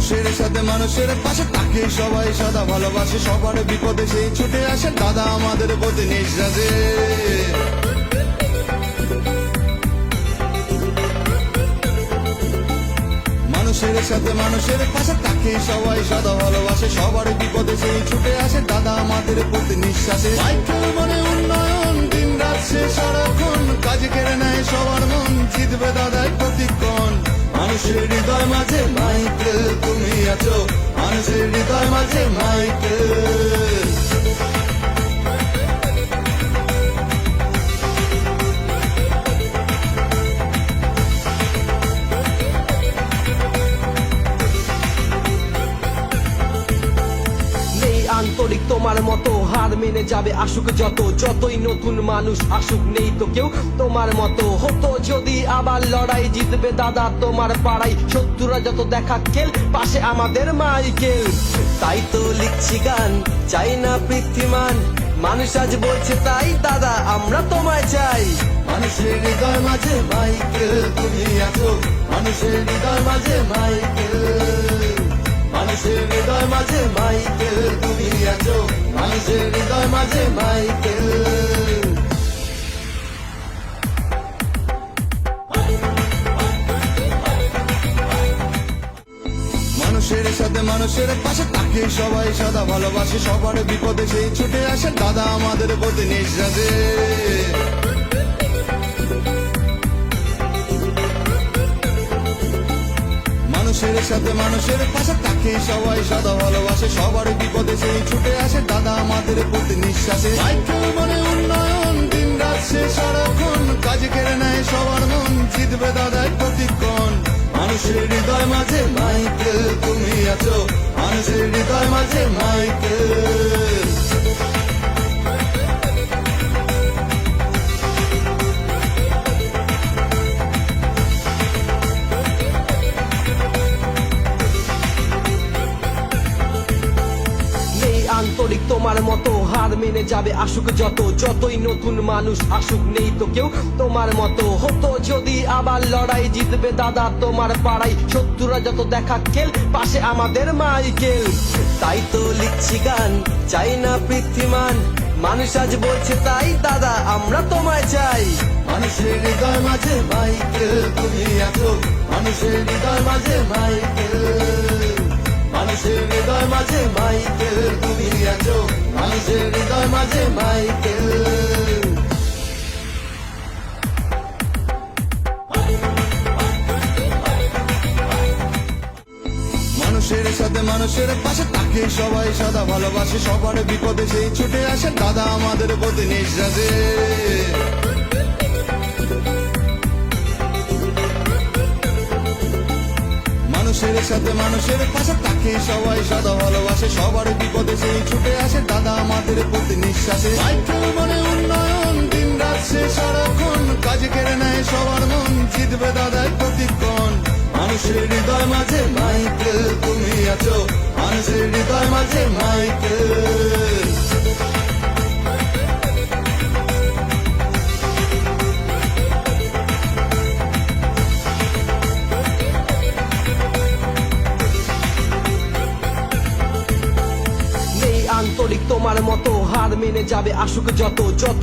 মানুষের সাথে মানুষের পাশে তাকে সবাই সদা ভালোবাসে, সবার বিপদে সেই ছুটে আসে দাদা আমাদের প্রতি নিঃশ্বাসে। মানুষের সাথে মানুষের পাশে তাকে সবাই সদা ভালোবাসে, সবার বিপদে সেই ছুটে আসে দাদা আমাদের প্রতি নিঃশ্বাসে। সাইকেল মানে উন্নয়ন, দিন রাত সে সারাক্ষণ কাজে কেড়ে নেয় সবার মন, জিতবে দাদাই প্রতিক্ষণ। মানুষের হৃদয় মাঝে মাইকেল তুমি আছো, মানুষের হৃদয় মাঝে মাইকেল। আন্তরিক তোমার মতো হার মেনে যাবে আসুক যত, যতই নতুন মানুষ আসুক নেই তো কেউ তোমার মতো। হতো যদি আবার লড়াই, জিতবে দাদা তোমার পাড়াই, শত্রুরা যত দেখা খেল পাশে আমাদের মাইকেল। তাই তো লিখছি গান, চাই না পৃথিমান, মানুষ আজ বলছে তাই দাদা আমরা তোমায় চাই। মানুষের হৃদয় মাঝে মাইকেল তুমি আছো, মানুষের হৃদয় মাঝে মাইকেল। মানুষের হৃদয় মাঝে মাইকেল তুমি আছো, মানুষের হৃদয় মাঝে মাইকেল। মানুষের সাথে মানুষের পাশে তাকে সবাই সদা ভালোবাসে, সবার বিপদে সেই ছুটে আসে দাদা আমাদের প্রতি নিঃশ্বাসে। মানুষের সাথে মানুষের পাশে তাকে সবাই সদা ভালোবাসে, সবার বিপদে সেই ছুটে আসে দাদা আমাদের প্রতি নিঃশ্বাসে। সাইকেল মানে উন্নয়ন, দিন রাত সে সারাক্ষণ কাজে কেড়ে নেয় সবার মন, জিতবে দাদাই প্রতিক্ষণ। মানুষের হৃদয় মাঝে মাইকেল তুমি আছো, মানুষের হৃদয় মাঝে মাইকেল। আন্তরিক তোমার মতো হার মেনে যাবে আসুক যত, যতই নতুন মানুষ আসুক নেই তো কেউ তোমার মতো। হতো যদি আবার লড়াই, জিতবে দাদা তোমার পাড়াই, শত্রুরা যত দেখা খেল পাশে আমাদের মাইকেল। তাই তো লিখছি গান, চাই না পৃথিমান, মানুষ আজ বলছে তাই দাদা আমরা তোমায় চাই। মানুষের হৃদয় মাঝে মাইকেল তুমি আছো, মানুষের হৃদয় মাঝে মাইকেল। মানুষের হৃদয় মাঝে মাইকেল তুমি আছো, মানুষের হৃদয় মাঝে মাইকেল। মানুষের সাথে মানুষের পাশে তাকে সবাই সদা ভালোবাসে, সবার বিপদে সেই ছুটে আসে দাদা আমাদের প্রতি নিঃশ্বাসে। মানুষের সাথে মানুষের পাশে তাকে সবাই সদা ভালোবাসে, সবার বিপদে সেই ছুটে আসে দাদা আমাদের প্রতি নিঃশ্বাসে। সাইকেল মানে উন্নয়ন, দিন রাত সে সারাক্ষণ কাজে কেড়ে নেয় সবার মন, জিতবে দাদাই প্রতিক্ষণ। মানুষের হৃদয় মাঝে মাইকেল তুমি আছো, মানুষের হৃদয় মাঝে মাইকেল। আন্তরিক তোমার মতো হার মেনে যাবে আসুক যত, যত